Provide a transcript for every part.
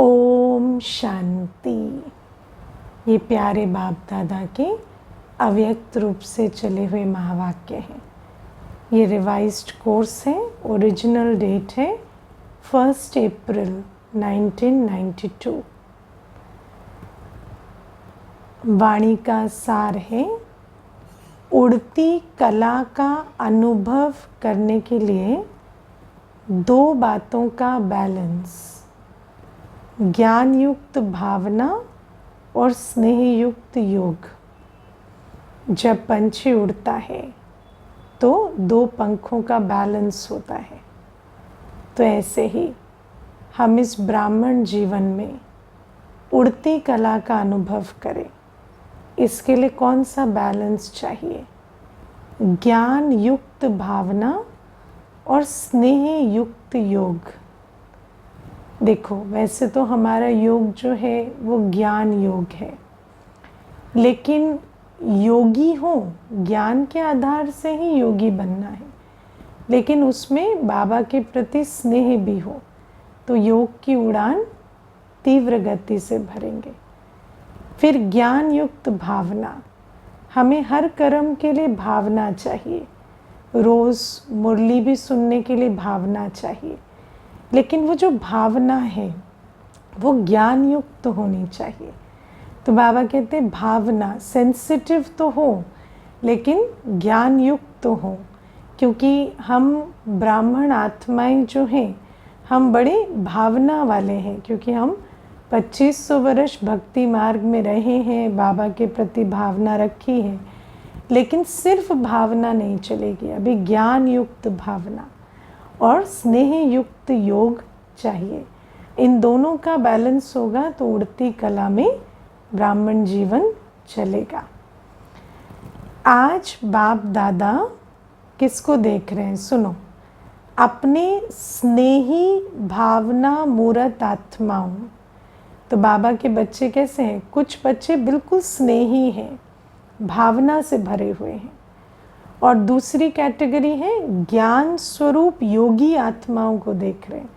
ओम शांति। ये प्यारे बाप दादा के अव्यक्त रूप से चले हुए महावाक्य हैं। ये रिवाइज्ड कोर्स है। ओरिजिनल डेट है 1 अप्रैल 1992। वाणी का सार है, उड़ती कला का अनुभव करने के लिए दो बातों का बैलेंस, ज्ञान युक्त भावना और स्नेह युक्त योग। जब पंछी उड़ता है तो दो पंखों का बैलेंस होता है। तो ऐसे ही हम इस ब्राह्मण जीवन में उड़ती कला का अनुभव करें। इसके लिए कौन सा बैलेंस चाहिए? ज्ञान युक्त भावना और स्नेह युक्त योग। देखो, वैसे तो हमारा योग जो है वो ज्ञान योग है, लेकिन योगी हो, ज्ञान के आधार से ही योगी बनना है, लेकिन उसमें बाबा के प्रति स्नेह भी हो तो योग की उड़ान तीव्र गति से भरेंगे। फिर ज्ञान युक्त भावना, हमें हर कर्म के लिए भावना चाहिए। रोज़ मुरली भी सुनने के लिए भावना चाहिए, लेकिन वो जो भावना है वो ज्ञान युक्त तो होनी चाहिए। तो बाबा कहते हैं भावना सेंसिटिव तो हो लेकिन ज्ञान युक्त तो हो, क्योंकि हम ब्राह्मण आत्माएं जो हैं हम बड़े भावना वाले हैं, क्योंकि हम 2500 वर्ष भक्ति मार्ग में रहे हैं, बाबा के प्रति भावना रखी है। लेकिन सिर्फ भावना नहीं चलेगी, अभी ज्ञान युक्त भावना और स्नेह युक्त योग चाहिए। इन दोनों का बैलेंस होगा तो उड़ती कला में ब्राह्मण जीवन चलेगा। आज बाप दादा किसको देख रहे हैं? सुनो, अपने स्नेही भावना मूर्त आत्माओं। तो बाबा के बच्चे कैसे हैं? कुछ बच्चे बिल्कुल स्नेही हैं, भावना से भरे हुए हैं, और दूसरी कैटेगरी है ज्ञान स्वरूप योगी आत्माओं को देख रहे हैं,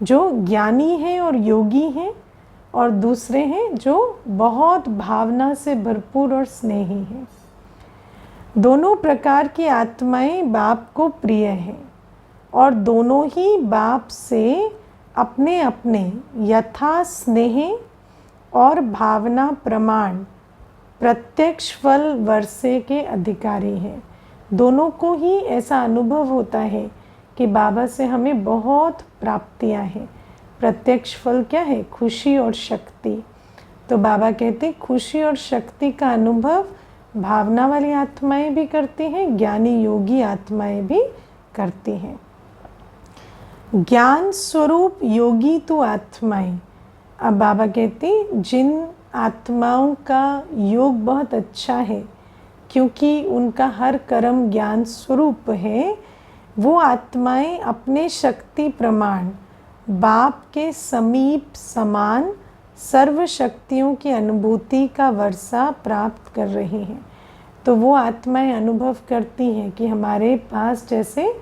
जो ज्ञानी हैं और योगी हैं, और दूसरे हैं जो बहुत भावना से भरपूर और स्नेही हैं। दोनों प्रकार की आत्माएं बाप को प्रिय हैं और दोनों ही बाप से अपने अपने यथा स्नेह और भावना प्रमाण प्रत्यक्ष फल वर्षे के अधिकारी हैं। दोनों को ही ऐसा अनुभव होता है कि बाबा से हमें बहुत प्राप्तियां हैं। प्रत्यक्ष फल क्या है? खुशी और शक्ति। तो बाबा कहते हैं खुशी और शक्ति का अनुभव भावना वाली आत्माएं भी करती हैं, ज्ञानी योगी आत्माएं भी करती हैं। ज्ञान स्वरूप योगी तो आत्माएं, अब बाबा कहते हैं जिन आत्माओं का योग बहुत अच्छा है, क्योंकि उनका हर कर्म ज्ञान स्वरूप है, वो आत्माएं अपने शक्ति प्रमाण बाप के समीप समान सर्व शक्तियों की अनुभूति का वर्षा प्राप्त कर रही हैं। तो वो आत्माएं अनुभव करती हैं कि हमारे पास जैसे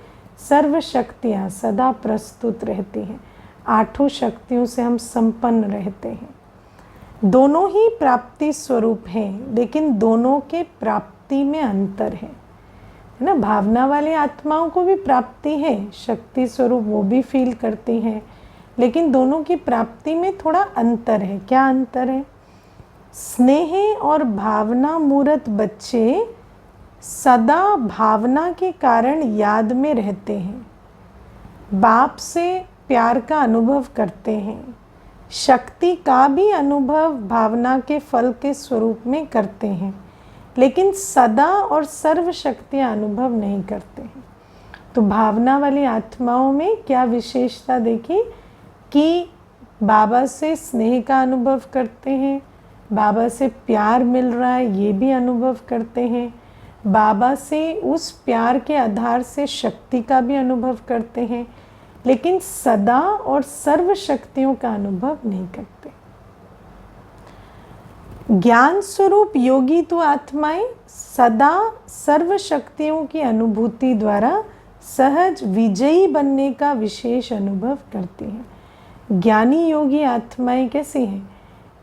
सर्व शक्तियाँ सदा प्रस्तुत रहती हैं, आठों शक्तियों से हम संपन्न रहते हैं। दोनों ही प्राप्ति स्वरूप हैं, लेकिन दोनों के प्राप्ति में अंतर है ना। भावना वाले आत्माओं को भी प्राप्ति है, शक्ति स्वरूप वो भी फील करती हैं, लेकिन दोनों की प्राप्ति में थोड़ा अंतर है। क्या अंतर है? स्नेह और भावना मूर्त बच्चे सदा भावना के कारण याद में रहते हैं, बाप से प्यार का अनुभव करते हैं, शक्ति का भी अनुभव भावना के फल के स्वरूप में करते हैं, लेकिन सदा और सर्व शक्तियाँ अनुभव नहीं करते हैं। तो भावना वाली आत्माओं में क्या विशेषता देखी कि बाबा से स्नेह का अनुभव करते हैं, बाबा से प्यार मिल रहा है ये भी अनुभव करते हैं, बाबा से उस प्यार के आधार से शक्ति का भी अनुभव करते हैं, लेकिन सदा और सर्व शक्तियों का अनुभव नहीं करते। ज्ञान स्वरूप योगी तो आत्माएं सदा सर्व शक्तियों की अनुभूति द्वारा सहज विजयी बनने का विशेष अनुभव करती हैं। ज्ञानी योगी आत्माएं कैसी हैं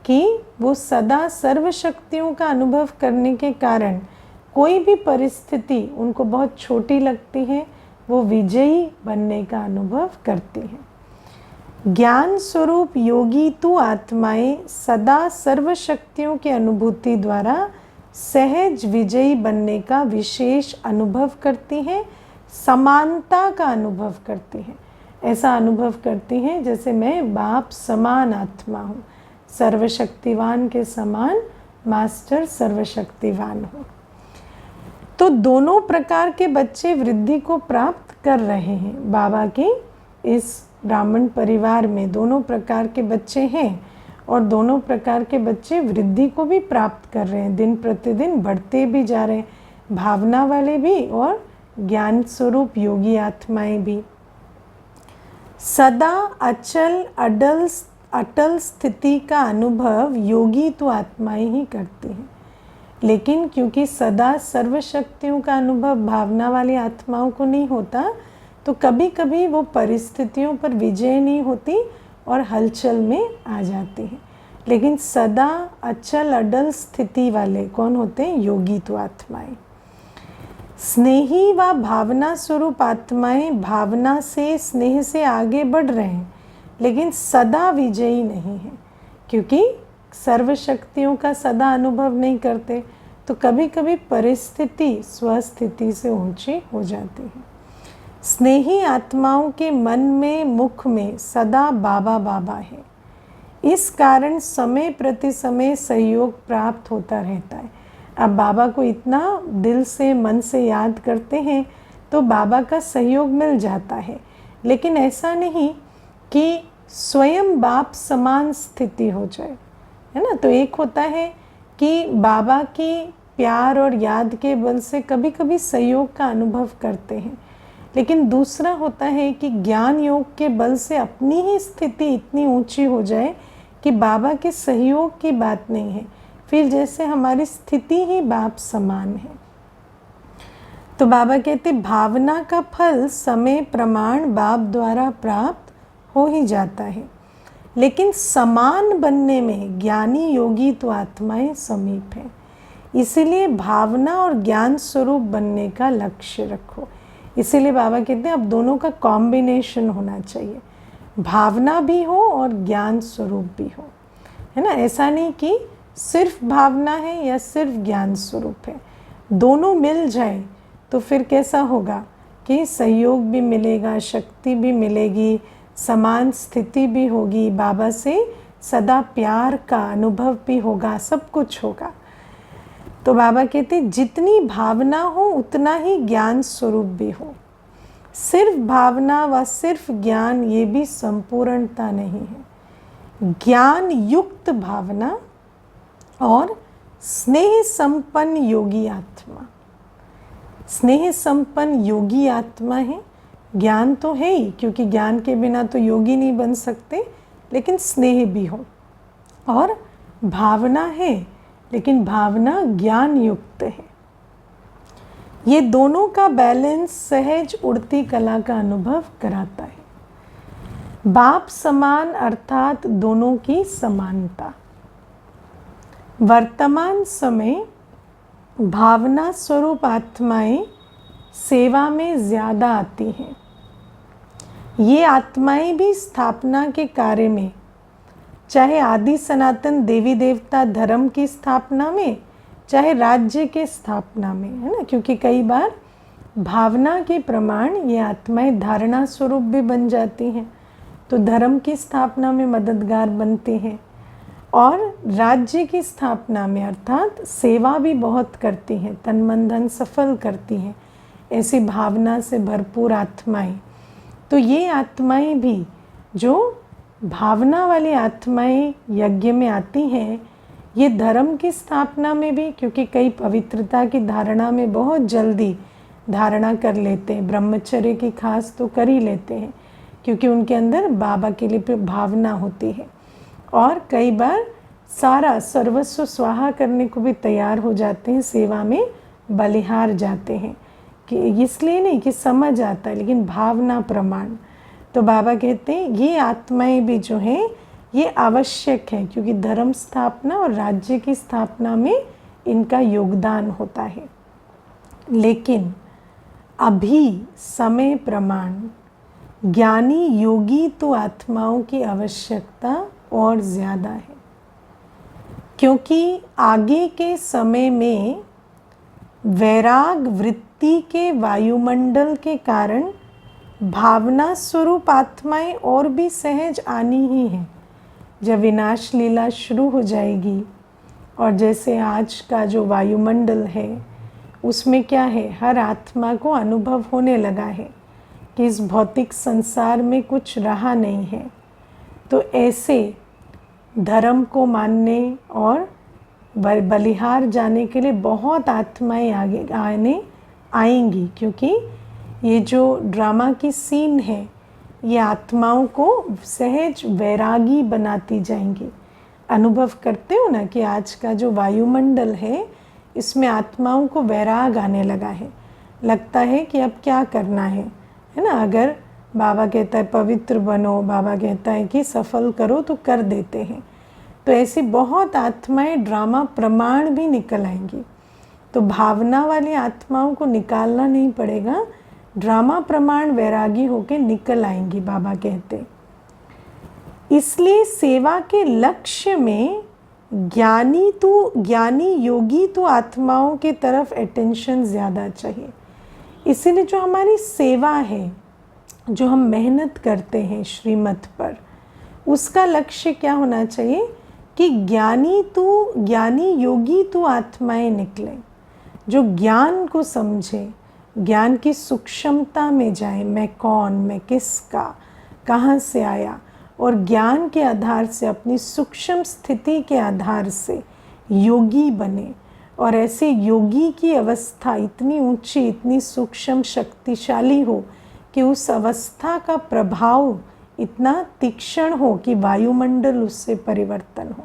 कि वो सदा सर्व शक्तियों का अनुभव करने के कारण कोई भी परिस्थिति उनको बहुत छोटी लगती है, वो विजयी बनने का अनुभव करती हैं। ज्ञान स्वरूप योगी तू आत्माएं सदा सर्व शक्तियों की अनुभूति द्वारा सहज विजयी बनने का विशेष अनुभव करती हैं, समानता का अनुभव करती हैं। ऐसा अनुभव करती हैं जैसे मैं बाप समान आत्मा हूँ, सर्वशक्तिवान के समान मास्टर सर्वशक्तिवान हूँ। तो दोनों प्रकार के बच्चे वृद्धि को प्राप्त कर रहे हैं। बाबा के इस ब्राह्मण परिवार में दोनों प्रकार के बच्चे हैं और दोनों प्रकार के बच्चे वृद्धि को भी प्राप्त कर रहे हैं, दिन प्रतिदिन बढ़ते भी जा रहे हैं, भावना वाले भी और ज्ञान स्वरूप योगी आत्माएं भी। सदा अटल स्थिति का अनुभव योगी तो आत्माएं ही करती हैं, लेकिन क्योंकि सदा सर्वशक्तियों का अनुभव भावना वाली आत्माओं को नहीं होता, तो कभी कभी वो परिस्थितियों पर विजय नहीं होती और हलचल में आ जाती हैं। लेकिन सदा अडल स्थिति वाले कौन होते हैं? योगी तो आत्माएं। स्नेही व भावना स्वरूप आत्माएं भावना से स्नेह से आगे बढ़ रहे हैं, लेकिन सदा विजयी नहीं है, क्योंकि सर्वशक्तियों का सदा अनुभव नहीं करते, तो कभी कभी परिस्थिति स्वस्थिति से ऊंची हो जाती है। स्नेही आत्माओं के मन में मुख में सदा बाबा बाबा है, इस कारण समय प्रति समय सहयोग प्राप्त होता रहता है। अब बाबा को इतना दिल से मन से याद करते हैं तो बाबा का सहयोग मिल जाता है, लेकिन ऐसा नहीं कि स्वयं बाप समान स्थिति हो जाए, है ना। तो एक होता है कि बाबा की प्यार और याद के बल से कभी कभी सहयोग का अनुभव करते हैं, लेकिन दूसरा होता है कि ज्ञान योग के बल से अपनी ही स्थिति इतनी ऊंची हो जाए कि बाबा के सहयोग की बात नहीं है, फिर जैसे हमारी स्थिति ही बाप समान है। तो बाबा कहते भावना का फल समय प्रमाण बाप द्वारा प्राप्त हो ही जाता है, लेकिन समान बनने में ज्ञानी योगी तो आत्माएं समीप है। इसीलिए भावना और ज्ञान स्वरूप बनने का लक्ष्य रखो। इसीलिए बाबा कहते हैं अब दोनों का कॉम्बिनेशन होना चाहिए, भावना भी हो और ज्ञान स्वरूप भी हो, है ना। ऐसा नहीं कि सिर्फ भावना है या सिर्फ ज्ञान स्वरूप है, दोनों मिल जाए तो फिर कैसा होगा कि सहयोग भी मिलेगा, शक्ति भी मिलेगी, समान स्थिति भी होगी, बाबा से सदा प्यार का अनुभव भी होगा, सब कुछ होगा। तो बाबा कहते जितनी भावना हो उतना ही ज्ञान स्वरूप भी हो। सिर्फ भावना व सिर्फ ज्ञान ये भी संपूर्णता नहीं है। ज्ञान युक्त भावना और स्नेह संपन्न योगी आत्मा, स्नेह संपन्न योगी आत्मा है। ज्ञान तो है ही, क्योंकि ज्ञान के बिना तो योगी नहीं बन सकते, लेकिन स्नेह भी हो, और भावना है लेकिन भावना ज्ञान युक्त है। ये दोनों का बैलेंस सहज उड़ती कला का अनुभव कराता है। बाप समान अर्थात दोनों की समानता। वर्तमान समय भावना स्वरूप आत्माएं सेवा में ज़्यादा आती हैं। ये आत्माएं भी स्थापना के कार्य में, चाहे आदि सनातन देवी देवता धर्म की स्थापना में, चाहे राज्य के स्थापना में, है ना, क्योंकि कई बार भावना के प्रमाण ये आत्माएं धारणा स्वरूप भी बन जाती हैं, तो धर्म की स्थापना में मददगार बनती हैं, और राज्य की स्थापना में अर्थात सेवा भी बहुत करती हैं, तन मन धन सफल करती हैं, ऐसी भावना से भरपूर आत्माएं। तो ये आत्माएं भी जो भावना वाली आत्माएं यज्ञ में आती हैं, ये धर्म की स्थापना में भी, क्योंकि कई पवित्रता की धारणा में बहुत जल्दी धारणा कर लेते हैं, ब्रह्मचर्य की खास तो कर ही लेते हैं, क्योंकि उनके अंदर बाबा के लिए भावना होती है, और कई बार सारा सर्वस्व स्वाहा करने को भी तैयार हो जाते हैं, सेवा में बलिहार जाते हैं, कि इसलिए नहीं कि समझ आता है, लेकिन भावना प्रमाण। तो बाबा कहते हैं ये आत्माएं भी जो हैं ये आवश्यक है, क्योंकि धर्म स्थापना और राज्य की स्थापना में इनका योगदान होता है। लेकिन अभी समय प्रमाण ज्ञानी योगी तो आत्माओं की आवश्यकता और ज़्यादा है, क्योंकि आगे के समय में वैराग वृत्ति के वायुमंडल के कारण भावना स्वरूप आत्माएं और भी सहज आनी ही हैं। जब विनाश लीला शुरू हो जाएगी और जैसे आज का जो वायुमंडल है उसमें क्या है, हर आत्मा को अनुभव होने लगा है कि इस भौतिक संसार में कुछ रहा नहीं है, तो ऐसे धर्म को मानने और बलिहार जाने के लिए बहुत आत्माएं आगे आएंगी, क्योंकि ये जो ड्रामा की सीन है ये आत्माओं को सहज वैरागी बनाती जाएंगी। अनुभव करते हो ना कि आज का जो वायुमंडल है इसमें आत्माओं को वैराग आने लगा है, लगता है कि अब क्या करना है ना। अगर बाबा कहता है पवित्र बनो, बाबा कहता है कि सफल करो, तो कर देते हैं। तो ऐसी बहुत आत्माएं ड्रामा प्रमाण भी निकल आएंगी। तो भावना वाली आत्माओं को निकालना नहीं पड़ेगा, ड्रामा प्रमाण वैरागी होके निकल आएंगी, बाबा कहते। इसलिए सेवा के लक्ष्य में ज्ञानी योगी तो आत्माओं के तरफ अटेंशन ज़्यादा चाहिए। इसीलिए जो हमारी सेवा है, जो हम मेहनत करते हैं श्रीमत पर, उसका लक्ष्य क्या होना चाहिए कि ज्ञानी योगी तो आत्माएं निकलें, जो ज्ञान को समझे, ज्ञान की सूक्ष्मता में जाए, मैं कौन, मैं किसका, कहाँ से आया, और ज्ञान के आधार से, अपनी सूक्ष्म स्थिति के आधार से योगी बने। और ऐसे योगी की अवस्था इतनी ऊंची, इतनी सूक्ष्म, शक्तिशाली हो कि उस अवस्था का प्रभाव इतना तीक्ष्ण हो कि वायुमंडल उससे परिवर्तन हो।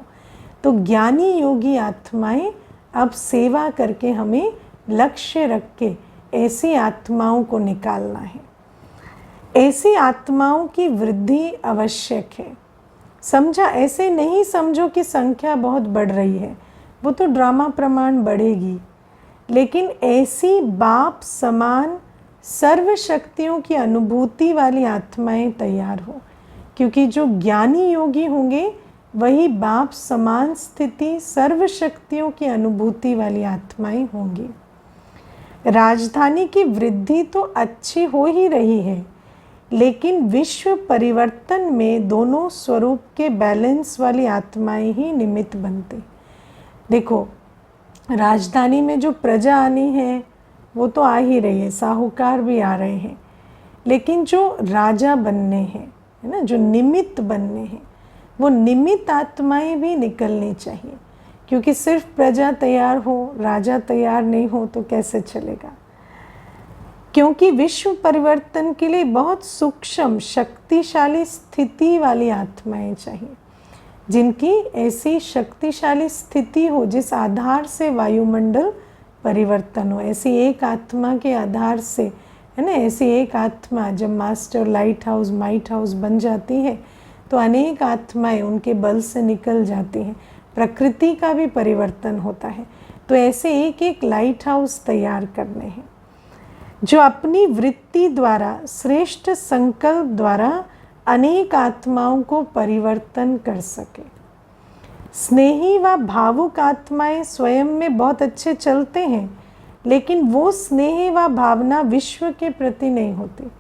तो ज्ञानी योगी आत्माएं अब सेवा करके हमें लक्ष्य रख के ऐसी आत्माओं को निकालना है। ऐसी आत्माओं की वृद्धि आवश्यक है। समझा? ऐसे नहीं समझो कि संख्या बहुत बढ़ रही है, वो तो ड्रामा प्रमाण बढ़ेगी, लेकिन ऐसी बाप समान सर्व शक्तियों की अनुभूति वाली आत्माएं तैयार हो, क्योंकि जो ज्ञानी योगी होंगे वही बाप समान स्थिति सर्व शक्तियों की अनुभूति वाली आत्माएं होंगी। राजधानी की वृद्धि तो अच्छी हो ही रही है, लेकिन विश्व परिवर्तन में दोनों स्वरूप के बैलेंस वाली आत्माएं ही निमित्त बनती। देखो, राजधानी में जो प्रजा आनी है वो तो आ ही रही है, साहूकार भी आ रहे हैं, लेकिन जो राजा बनने हैं, है ना, जो निमित्त बनने हैं, वो निमित्त आत्माएं भी निकलनी चाहिए, क्योंकि सिर्फ प्रजा तैयार हो, राजा तैयार नहीं हो तो कैसे चलेगा। क्योंकि विश्व परिवर्तन के लिए बहुत सूक्ष्म शक्तिशाली स्थिति वाली आत्माएं चाहिए, जिनकी ऐसी शक्तिशाली स्थिति हो जिस आधार से वायुमंडल परिवर्तन हो। ऐसी एक आत्मा के आधार से, है ना, ऐसी एक आत्मा जब master light house might house बन जाती है तो अनेक आत्माएं उनके बल से निकल जाती हैं, प्रकृति का भी परिवर्तन होता है। तो ऐसे एक एक लाइट हाउस तैयार करने हैं जो अपनी वृत्ति द्वारा, श्रेष्ठ संकल्प द्वारा अनेक आत्माओं को परिवर्तन कर सके। स्नेही व भावुक आत्माएं स्वयं में बहुत अच्छे चलते हैं, लेकिन वो स्नेही व भावना विश्व के प्रति नहीं होती,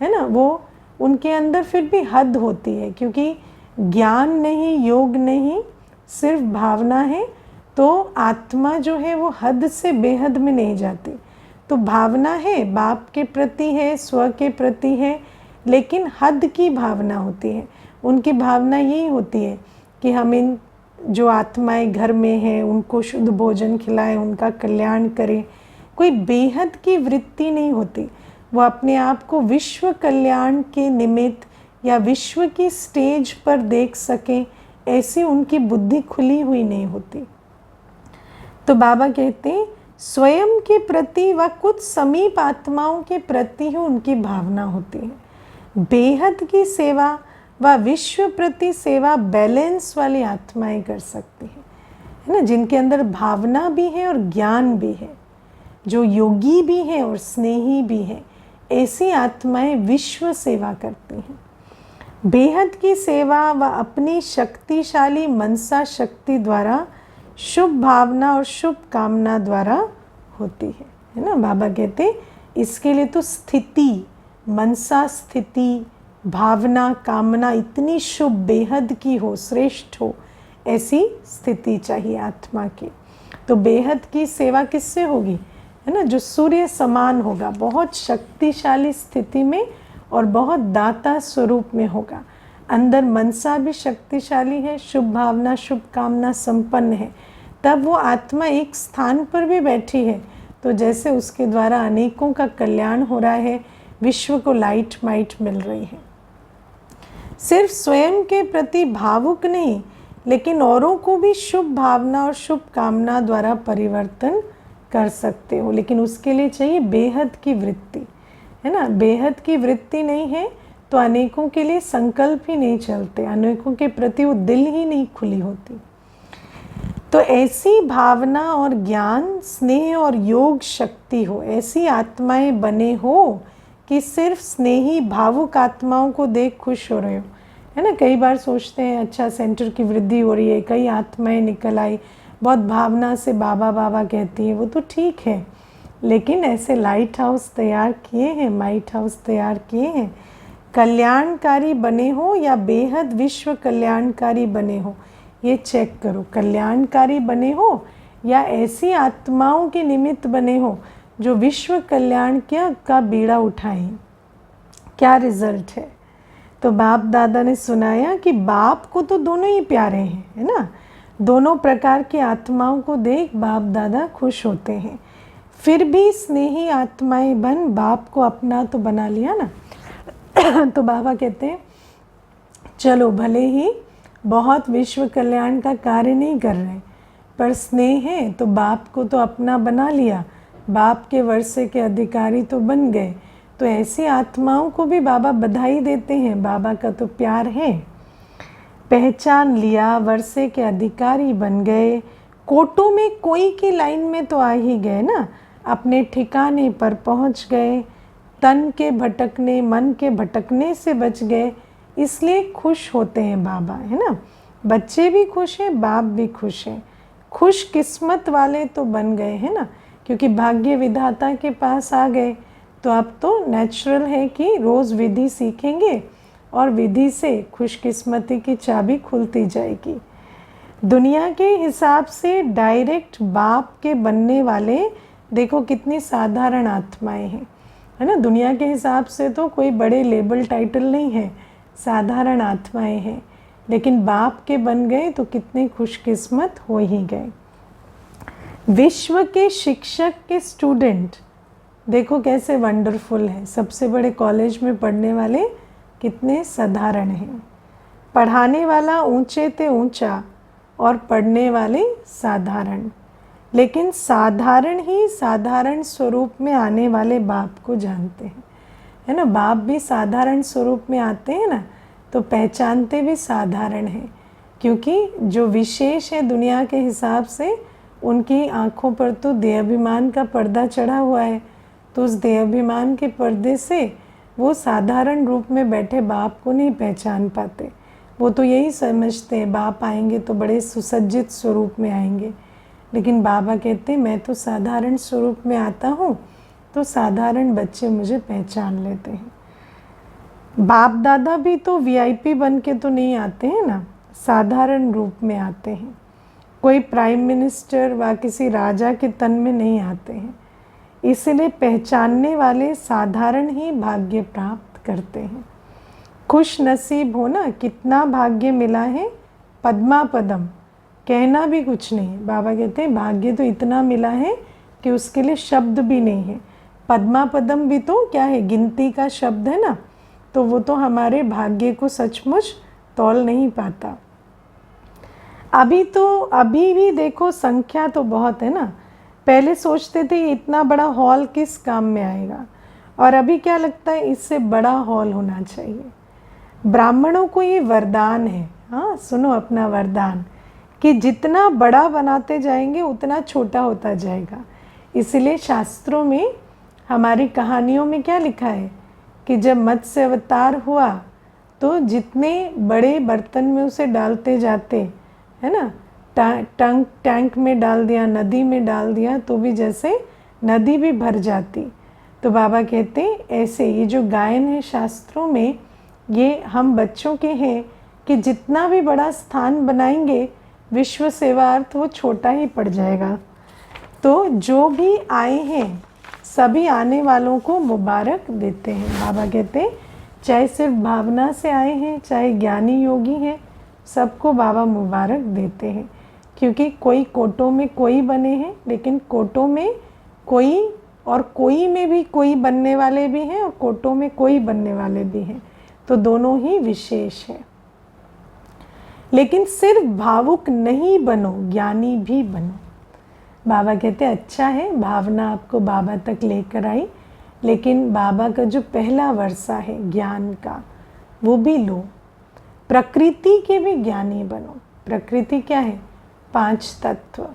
है ना। वो उनके अंदर फिर भी हद होती है, क्योंकि ज्ञान नहीं, योग नहीं, सिर्फ भावना है, तो आत्मा जो है वो हद से बेहद में नहीं जाती। तो भावना है, बाप के प्रति है, स्व के प्रति है, लेकिन हद की भावना होती है। उनकी भावना यही होती है कि हम इन जो आत्माएं घर में हैं उनको शुद्ध भोजन खिलाएं, उनका कल्याण करें। कोई बेहद की वृत्ति नहीं होती। वो अपने आप को विश्व कल्याण के निमित्त या विश्व की स्टेज पर देख सकें, ऐसी उनकी बुद्धि खुली हुई नहीं होती। तो बाबा कहते हैं स्वयं के प्रति व कुछ समीप आत्माओं के प्रति ही उनकी भावना होती है। बेहद की सेवा व विश्व प्रति सेवा बैलेंस वाली आत्माएं कर सकती हैं, है ना, जिनके अंदर भावना भी है और ज्ञान भी है, जो योगी भी है और स्नेही भी है। ऐसी आत्माएं विश्व सेवा करती हैं। बेहद की सेवा व अपनी शक्तिशाली मनसा शक्ति द्वारा, शुभ भावना और शुभ कामना द्वारा होती है ना। बाबा कहते इसके लिए तो स्थिति, मनसा स्थिति, भावना, कामना इतनी शुभ, बेहद की हो, श्रेष्ठ हो, ऐसी स्थिति चाहिए आत्मा की। तो बेहद की सेवा किससे होगी, है ना, जो सूर्य समान होगा, बहुत शक्तिशाली स्थिति में और बहुत दाता स्वरूप में होगा। अंदर मनसा भी शक्तिशाली है, शुभ भावना, शुभ कामना संपन्न है। तब वो आत्मा एक स्थान पर भी बैठी है तो जैसे उसके द्वारा अनेकों का कल्याण हो रहा है, विश्व को लाइट माइट मिल रही है। सिर्फ स्वयं के प्रति भावुक नहीं, लेकिन औरों को भी शुभ भावना और शुभ कामना द्वारा परिवर्तन कर सकते हो, लेकिन उसके लिए चाहिए बेहद की वृत्ति, है ना। बेहद की वृत्ति नहीं है तो अनेकों के लिए संकल्प ही नहीं चलते, अनेकों के प्रति वो दिल ही नहीं खुली होती। तो ऐसी भावना और ज्ञान, स्नेह और योग शक्ति हो, ऐसी आत्माएं बने हो कि सिर्फ स्नेही भावुक आत्माओं को देख खुश हो रहे हो, है ना। कई बार सोचते हैं अच्छा सेंटर की वृद्धि हो रही है, कई आत्माएं निकल आई, बहुत भावना से बाबा बाबा कहती हैं, वो तो ठीक है, लेकिन ऐसे लाइट हाउस तैयार किए हैं, माइट हाउस तैयार किए हैं। कल्याणकारी बने हो या बेहद विश्व कल्याणकारी बने हो, ये चेक करो। कल्याणकारी बने हो या ऐसी आत्माओं के निमित्त बने हो जो विश्व कल्याण का बीड़ा उठाएं, क्या रिजल्ट है। तो बाप दादा ने सुनाया कि बाप को तो दोनों ही प्यारे हैं, है ना। दोनों प्रकार की आत्माओं को देख बाप दादा खुश होते हैं। फिर भी स्नेही आत्माएं बन बाप को अपना तो बना लिया ना। तो बाबा कहते हैं चलो भले ही बहुत विश्व कल्याण का कार्य नहीं कर रहे, पर स्नेह है तो बाप को तो अपना बना लिया, बाप के वर्षे के अधिकारी तो बन गए। तो ऐसी आत्माओं को भी बाबा बधाई देते हैं, बाबा का तो प्यार है। पहचान लिया, वर्षे के अधिकारी बन गए, कोटों में कोई की लाइन में तो आ ही गए ना, अपने ठिकाने पर पहुंच गए, तन के भटकने, मन के भटकने से बच गए, इसलिए खुश होते हैं बाबा, है ना। बच्चे भी खुश हैं, बाप भी खुश हैं, खुश किस्मत वाले तो बन गए, है ना, क्योंकि भाग्य विधाता के पास आ गए। तो अब तो नेचुरल है कि रोज़ विधि सीखेंगे और विधि से खुशकिस्मती की चाबी खुलती जाएगी। दुनिया के हिसाब से डायरेक्ट बाप के बनने वाले देखो कितनी साधारण आत्माएं हैं, है ना। दुनिया के हिसाब से तो कोई बड़े लेबल टाइटल नहीं है, साधारण आत्माएं हैं, लेकिन बाप के बन गए तो कितने खुशकिस्मत हो ही गए। विश्व के शिक्षक के स्टूडेंट देखो कैसे वंडरफुल है, सबसे बड़े कॉलेज में पढ़ने वाले कितने साधारण हैं। पढ़ाने वाला ऊंचे ते ऊंचा और पढ़ने वाले साधारण, लेकिन साधारण ही साधारण स्वरूप में आने वाले बाप को जानते हैं, है ना। बाप भी साधारण स्वरूप में आते हैं ना, तो पहचानते भी साधारण हैं, क्योंकि जो विशेष है दुनिया के हिसाब से उनकी आँखों पर तो देहाभिमान का पर्दा चढ़ा हुआ है। तो उस देहाभिमान के पर्दे से वो साधारण रूप में बैठे बाप को नहीं पहचान पाते। वो तो यही समझते हैं बाप आएंगे तो बड़े सुसज्जित स्वरूप में आएंगे, लेकिन बाबा कहते हैं मैं तो साधारण स्वरूप में आता हूँ, तो साधारण बच्चे मुझे पहचान लेते हैं। बाप दादा भी तो वीआईपी बन के तो नहीं आते हैं ना, साधारण रूप में आते हैं। कोई प्राइम मिनिस्टर व किसी राजा के तन में नहीं आते हैं, इसलिए पहचानने वाले साधारण ही भाग्य प्राप्त करते हैं। खुश नसीब हो ना, कितना भाग्य मिला है, पद्मा पदम, कहना भी कुछ नहीं। बाबा कहते हैं भाग्य तो इतना मिला है कि उसके लिए शब्द भी नहीं है। पद्मा पदम भी तो क्या है, गिनती का शब्द है ना, तो वो तो हमारे भाग्य को सचमुच तौल नहीं पाता। अभी भी देखो संख्या तो बहुत है ना। पहले सोचते थे इतना बड़ा हॉल किस काम में आएगा, और अभी क्या लगता है, इससे बड़ा हॉल होना चाहिए। ब्राह्मणों को ये वरदान है, हाँ सुनो अपना वरदान, कि जितना बड़ा बनाते जाएंगे उतना छोटा होता जाएगा। इसलिए शास्त्रों में, हमारी कहानियों में क्या लिखा है कि जब मत्स्य अवतार हुआ तो जितने बड़े बर्तन में उसे डालते जाते, है ना, टैंक में डाल दिया, नदी में डाल दिया, तो भी जैसे नदी भी भर जाती। तो बाबा कहते ऐसे ये जो गायन है शास्त्रों में, ये हम बच्चों के हैं कि जितना भी बड़ा स्थान बनाएंगे विश्व सेवार्थ वो छोटा ही पड़ जाएगा। तो जो भी आए हैं सभी आने वालों को मुबारक देते हैं। बाबा कहते चाहे सिर्फ भावना से आए हैं, चाहे ज्ञानी योगी हैं, सबको बाबा मुबारक देते हैं। क्योंकि कोई कोटों में कोई बने हैं, लेकिन कोटों में कोई और कोई में भी कोई बनने वाले भी हैं और कोटों में कोई बनने वाले भी हैं, तो दोनों ही विशेष है। लेकिन सिर्फ भावुक नहीं बनो, ज्ञानी भी बनो। बाबा कहते अच्छा है भावना आपको बाबा तक लेकर आई, लेकिन बाबा का जो पहला वर्षा है ज्ञान का वो भी लो। प्रकृति के भी ज्ञानी बनो। प्रकृति क्या है? 5 तत्व,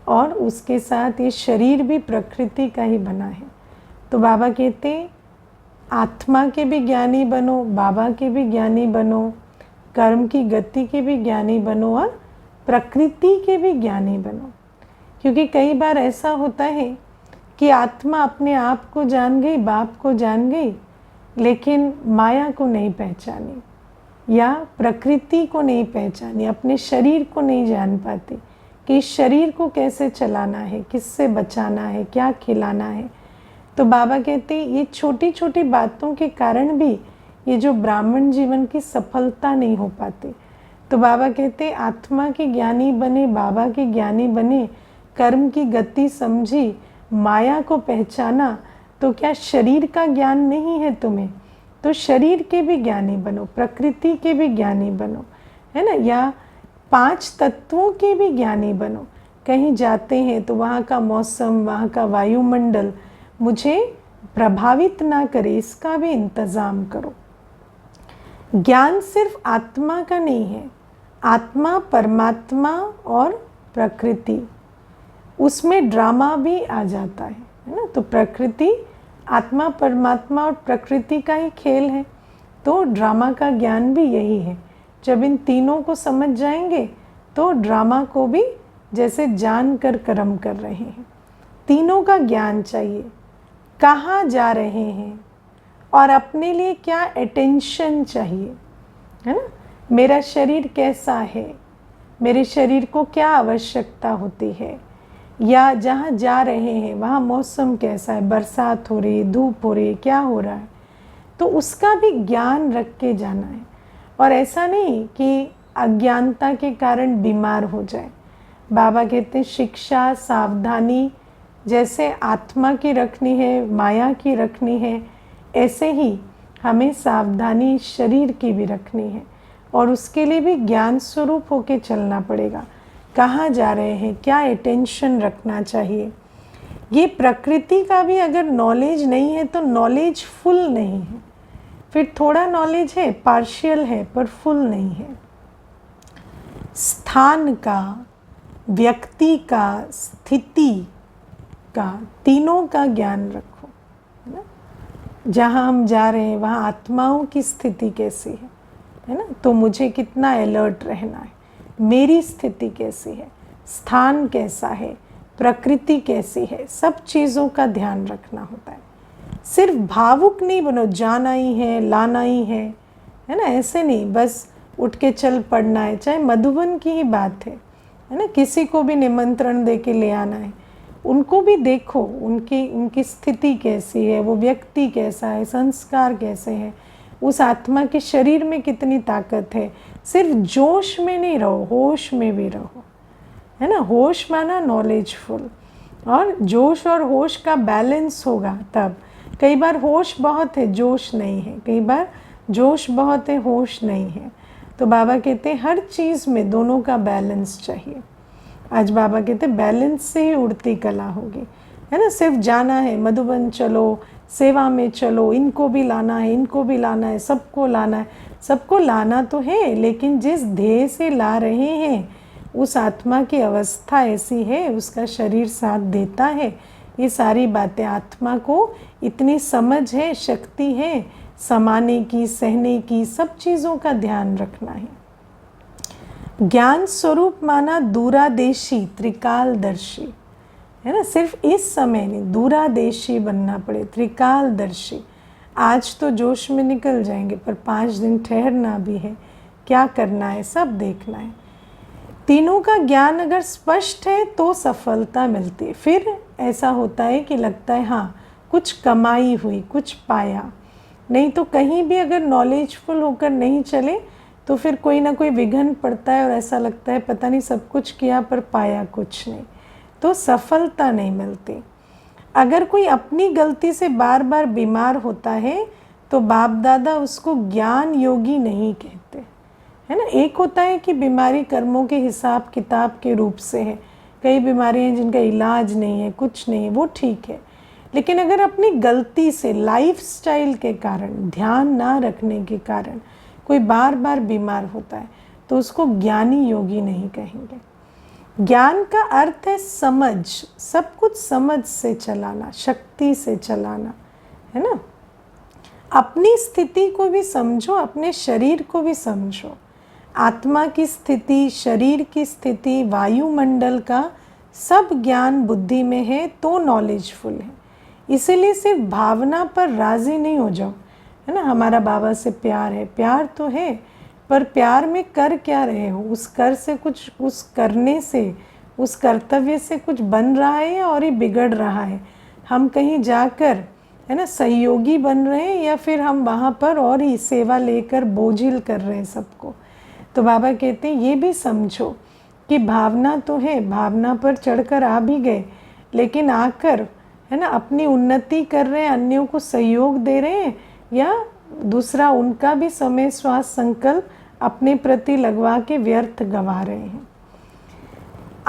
और उसके साथ ये शरीर भी प्रकृति का ही बना है। तो बाबा कहते आत्मा के भी ज्ञानी बनो, बाबा के भी ज्ञानी बनो, कर्म की गति के भी ज्ञानी बनो और प्रकृति के भी ज्ञानी बनो। क्योंकि कई बार ऐसा होता है कि आत्मा अपने आप को जान गई, बाप को जान गई, लेकिन माया को नहीं पहचानी या प्रकृति को नहीं पहचानी, अपने शरीर को नहीं जान पाती कि इस शरीर को कैसे चलाना है, किससे बचाना है, क्या खिलाना है। तो बाबा कहते ये छोटी छोटी बातों के कारण भी ये जो ब्राह्मण जीवन की सफलता नहीं हो पाती। तो बाबा कहते आत्मा के ज्ञानी बने, बाबा के ज्ञानी बने, कर्म की गति समझी, माया को पहचाना, तो क्या शरीर का ज्ञान नहीं है तुम्हें? तो शरीर के भी ज्ञानी बनो, प्रकृति के भी ज्ञानी बनो, है ना, या 5 तत्वों के भी ज्ञानी बनो। कहीं जाते हैं तो वहाँ का मौसम, वहाँ का वायुमंडल मुझे प्रभावित ना करे, इसका भी इंतज़ाम करो। ज्ञान सिर्फ आत्मा का नहीं है, आत्मा, परमात्मा और प्रकृति, उसमें ड्रामा भी आ जाता है ना। तो प्रकृति, आत्मा, परमात्मा और प्रकृति का ही खेल है। तो ड्रामा का ज्ञान भी यही है। जब इन तीनों को समझ जाएंगे तो ड्रामा को भी जैसे जान कर कर्म कर रहे हैं। तीनों का ज्ञान चाहिए, कहाँ जा रहे हैं और अपने लिए क्या अटेंशन चाहिए, है ना। मेरा शरीर कैसा है, मेरे शरीर को क्या आवश्यकता होती है, या जहाँ जा रहे हैं वहाँ मौसम कैसा है, बरसात हो रही है, धूप हो रही है, क्या हो रहा है, तो उसका भी ज्ञान रख के जाना है। और ऐसा नहीं कि अज्ञानता के कारण बीमार हो जाए। बाबा कहते हैं शिक्षा, सावधानी जैसे आत्मा की रखनी है, माया की रखनी है, ऐसे ही हमें सावधानी शरीर की भी रखनी है, और उसके लिए भी ज्ञान स्वरूप होके चलना पड़ेगा। कहाँ जा रहे हैं, क्या अटेंशन रखना चाहिए। ये प्रकृति का भी अगर नॉलेज नहीं है तो नॉलेज फुल नहीं है। फिर थोड़ा नॉलेज है, पार्शियल है, पर फुल नहीं है। स्थान का, व्यक्ति का, स्थिति का, तीनों का ज्ञान रखो, है ना। जहाँ हम जा रहे हैं वहाँ आत्माओं की स्थिति कैसी है ना, तो मुझे कितना अलर्ट रहना है, मेरी स्थिति कैसी है, स्थान कैसा है, प्रकृति कैसी है, सब चीज़ों का ध्यान रखना होता है। सिर्फ भावुक नहीं बनो, जाना ही है, लाना ही है ना, ऐसे नहीं बस उठ के चल पड़ना है। चाहे मधुबन की ही बात है ना, किसी को भी निमंत्रण दे के ले आना है, उनको भी देखो, उनकी स्थिति कैसी है, वो व्यक्ति कैसा है, संस्कार कैसे हैं, उस आत्मा के शरीर में कितनी ताकत है। सिर्फ जोश में नहीं रहो, होश में भी रहो, है ना। होश माना नॉलेजफुल, और जोश और होश का बैलेंस होगा तब। कई बार होश बहुत है, जोश नहीं है, कई बार जोश बहुत है, होश नहीं है। तो बाबा कहते हैं हर चीज़ में दोनों का बैलेंस चाहिए। आज बाबा कहते हैं बैलेंस से ही उड़ती कला होगी, है ना। सिर्फ जाना है, मधुबन चलो, सेवा में चलो, इनको भी लाना है, इनको भी लाना है, सबको लाना है। सबको लाना तो है, लेकिन जिस ध्येय से ला रहे हैं उस आत्मा की अवस्था ऐसी है, उसका शरीर साथ देता है। ये सारी बातें, आत्मा को इतनी समझ है, शक्ति है समाने की, सहने की, सब चीज़ों का ध्यान रखना है। ज्ञान स्वरूप माना दूरादेशी, त्रिकालदर्शी, है ना। सिर्फ इस समय नहीं, दूरादेशी बनना पड़े, त्रिकालदर्शी। आज तो जोश में निकल जाएंगे, पर 5 दिन ठहरना भी है, क्या करना है सब देखना है। तीनों का ज्ञान अगर स्पष्ट है तो सफलता मिलती है। फिर ऐसा होता है कि लगता है हाँ कुछ कमाई हुई, कुछ पाया। नहीं तो कहीं भी अगर नॉलेजफुल होकर नहीं चले तो फिर कोई ना कोई विघ्न पड़ता है और ऐसा लगता है पता नहीं सब कुछ किया पर पाया कुछ नहीं, तो सफलता नहीं मिलती। अगर कोई अपनी गलती से बार बार बीमार होता है तो बाप दादा उसको ज्ञान योगी नहीं कहते, है ना। एक होता है कि बीमारी कर्मों के हिसाब किताब के रूप से है, कई बीमारियां हैं जिनका इलाज नहीं है, कुछ नहीं है, वो ठीक है। लेकिन अगर अपनी गलती से, लाइफस्टाइल के कारण, ध्यान ना रखने के कारण कोई बार बार बीमार होता है तो उसको ज्ञानी योगी नहीं कहेंगे। ज्ञान का अर्थ है समझ, सब कुछ समझ से चलाना, शक्ति से चलाना, है ना। अपनी स्थिति को भी समझो, अपने शरीर को भी समझो। आत्मा की स्थिति, शरीर की स्थिति, वायुमंडल का सब ज्ञान बुद्धि में है तो नॉलेजफुल है। इसीलिए सिर्फ भावना पर राज़ी नहीं हो जाओ, है ना। हमारा बाबा से प्यार है, प्यार तो है, पर प्यार में कर क्या रहे हो? उस कर से कुछ, उस करने से, उस कर्तव्य से कुछ बन रहा है और ये बिगड़ रहा है। हम कहीं जाकर, है ना, सहयोगी बन रहे हैं या फिर हम वहाँ पर और ही सेवा लेकर बोझिल कर रहे हैं सबको। तो बाबा कहते हैं ये भी समझो कि भावना तो है, भावना पर चढ़कर आ भी गए, लेकिन आकर, है ना, अपनी उन्नति कर रहे हैं, अन्यों को सहयोग दे रहे हैं, या दूसरा उनका भी समय स्वास्थ्य संकल्प अपने प्रति लगवा के व्यर्थ गंवा रहे हैं।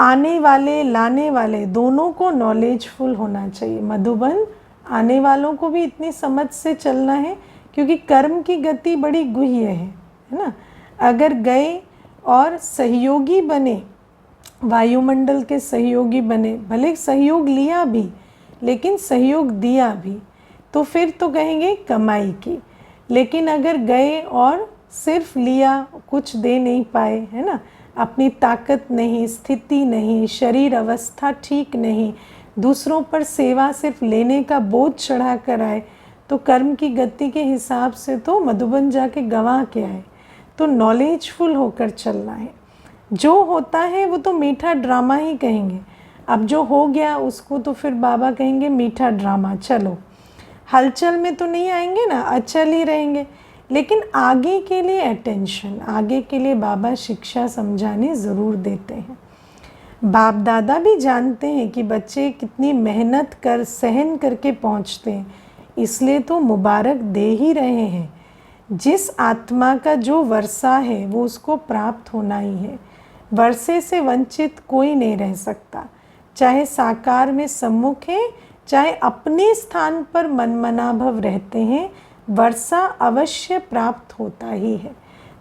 आने वाले लाने वाले दोनों को नॉलेजफुल होना चाहिए। मधुबन आने वालों को भी इतनी समझ से चलना है, क्योंकि कर्म की गति बड़ी गुह्य है ना। अगर गए और सहयोगी बने, वायुमंडल के सहयोगी बने, भले सहयोग लिया भी लेकिन सहयोग दिया भी, तो फिर तो कहेंगे कमाई की। लेकिन अगर गए और सिर्फ लिया, कुछ दे नहीं पाए, है ना, अपनी ताकत नहीं, स्थिति नहीं, शरीर अवस्था ठीक नहीं, दूसरों पर सेवा सिर्फ लेने का बोझ चढ़ा कर आए, तो कर्म की गति के हिसाब से तो मधुबन जाके गंवा के आए। तो नॉलेजफुल होकर चलना है। जो होता है वो तो मीठा ड्रामा ही कहेंगे। अब जो हो गया उसको तो फिर बाबा कहेंगे मीठा ड्रामा। चलो, हलचल में तो नहीं आएंगे ना, अचल ही रहेंगे, लेकिन आगे के लिए अटेंशन, आगे के लिए बाबा शिक्षा समझाने ज़रूर देते हैं। बाप दादा भी जानते हैं कि बच्चे कितनी मेहनत कर, सहन करके पहुंचते हैं, इसलिए तो मुबारक दे ही रहे हैं। जिस आत्मा का जो वर्षा है वो उसको प्राप्त होना ही है। वर्षे से वंचित कोई नहीं रह सकता, चाहे साकार में सम्मुख है, चाहे अपने स्थान पर मनमनाभव रहते हैं, वर्षा अवश्य प्राप्त होता ही है।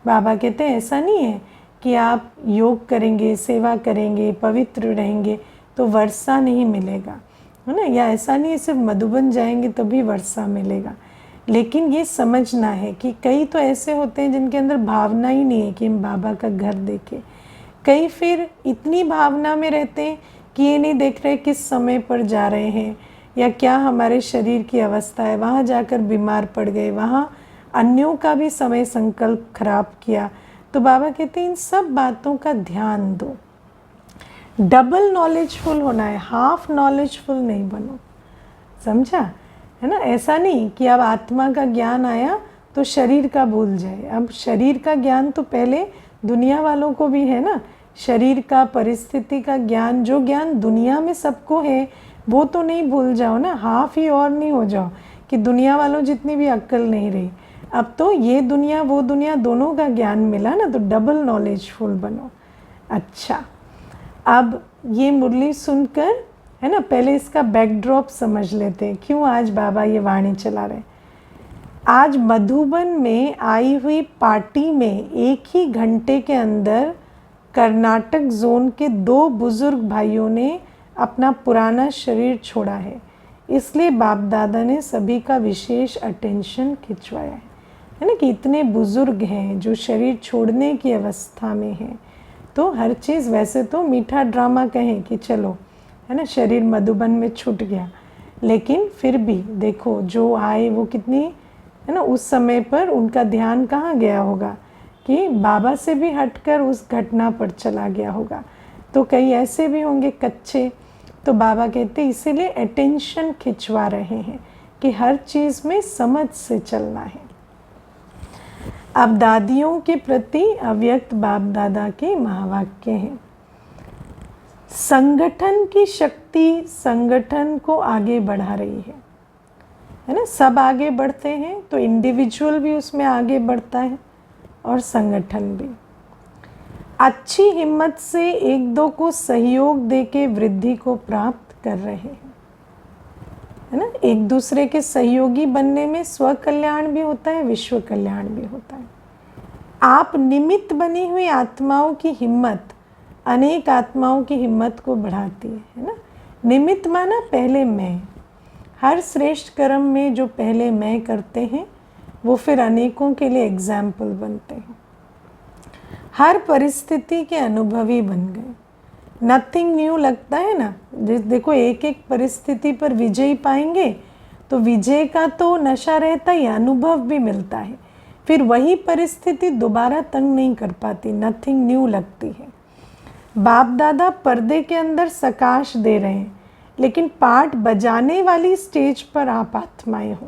बाबा कहते हैं ऐसा नहीं है कि आप योग करेंगे, सेवा करेंगे, पवित्र रहेंगे तो वर्षा नहीं मिलेगा, है ना, या ऐसा नहीं है सिर्फ मधुबन जाएंगे तभी वर्षा मिलेगा। लेकिन ये समझना है कि कई तो ऐसे होते हैं जिनके अंदर भावना ही नहीं है कि हम बाबा का घर देखें। कई फिर इतनी भावना में रहते हैं कि ये नहीं देख रहे किस समय पर जा रहे हैं या क्या हमारे शरीर की अवस्था है, वहाँ जाकर बीमार पड़ गए, वहाँ अन्यों का भी समय संकल्प खराब किया। तो बाबा कहते हैं इन सब बातों का ध्यान दो। डबल नॉलेजफुल होना है, हाफ नॉलेजफुल नहीं बनो, समझा, है ना। ऐसा नहीं कि अब आत्मा का ज्ञान आया तो शरीर का भूल जाए। अब शरीर का ज्ञान तो पहले दुनिया वालों को भी है ना, शरीर का, परिस्थिति का ज्ञान, जो ज्ञान दुनिया में सबको है वो तो नहीं भूल जाओ ना, हाफ ही और नहीं हो जाओ कि दुनिया वालों जितनी भी अक्ल नहीं रही। अब तो ये दुनिया वो दुनिया दोनों का ज्ञान मिला ना, तो डबल नॉलेजफुल बनो। अच्छा, अब ये मुरली सुनकर, है ना। पहले इसका बैकड्रॉप समझ लेते हैं, क्यों आज बाबा ये वाणी चला रहे हैं। आज मधुबन में आई हुई पार्टी में 1 ही घंटे के अंदर कर्नाटक जोन के 2 बुजुर्ग भाइयों ने अपना पुराना शरीर छोड़ा है, इसलिए बाप दादा ने सभी का विशेष अटेंशन खिंचवाया है ना, कि इतने बुजुर्ग हैं जो शरीर छोड़ने की अवस्था में हैं। तो हर चीज़, वैसे तो मीठा ड्रामा कहें कि चलो, है ना, शरीर मधुबन में छूट गया, लेकिन फिर भी देखो जो आए वो कितनी, है ना, उस समय पर उनका ध्यान कहाँ गया होगा कि बाबा से भी हटकर उस घटना पर चला गया होगा। तो कई ऐसे भी होंगे कच्चे, तो बाबा कहते इसीलिए अटेंशन खिंचवा रहे हैं कि हर चीज़ में समझ से चलना है। अब दादियों के प्रति अव्यक्त बाप दादा के महावाक्य हैं। संगठन की शक्ति संगठन को आगे बढ़ा रही है ना। सब आगे बढ़ते हैं तो इंडिविजुअल भी उसमें आगे बढ़ता है और संगठन भी। अच्छी हिम्मत से 1-2 को सहयोग देके वृद्धि को प्राप्त कर रहे हैं, है ना। एक दूसरे के सहयोगी बनने में स्व कल्याण भी होता है, विश्व कल्याण भी होता है। आप निमित्त बनी हुई आत्माओं की हिम्मत अनेक आत्माओं की हिम्मत को बढ़ाती है ना। निमित्त माना पहले मैं, हर श्रेष्ठ कर्म में जो पहले मैं करते हैं वो फिर अनेकों के लिए एग्जाम्पल बनते हैं। हर परिस्थिति के अनुभवी बन गए। नथिंग न्यू लगता है ना। देखो एक एक परिस्थिति पर विजय पाएंगे तो विजय का तो नशा रहता ही, अनुभव भी मिलता है। फिर वही परिस्थिति दोबारा तंग नहीं कर पाती, नथिंग न्यू लगती है। बाप दादा पर्दे के अंदर सकाश दे रहे हैं, लेकिन पाठ बजाने वाली स्टेज पर आप आत्माएं हो।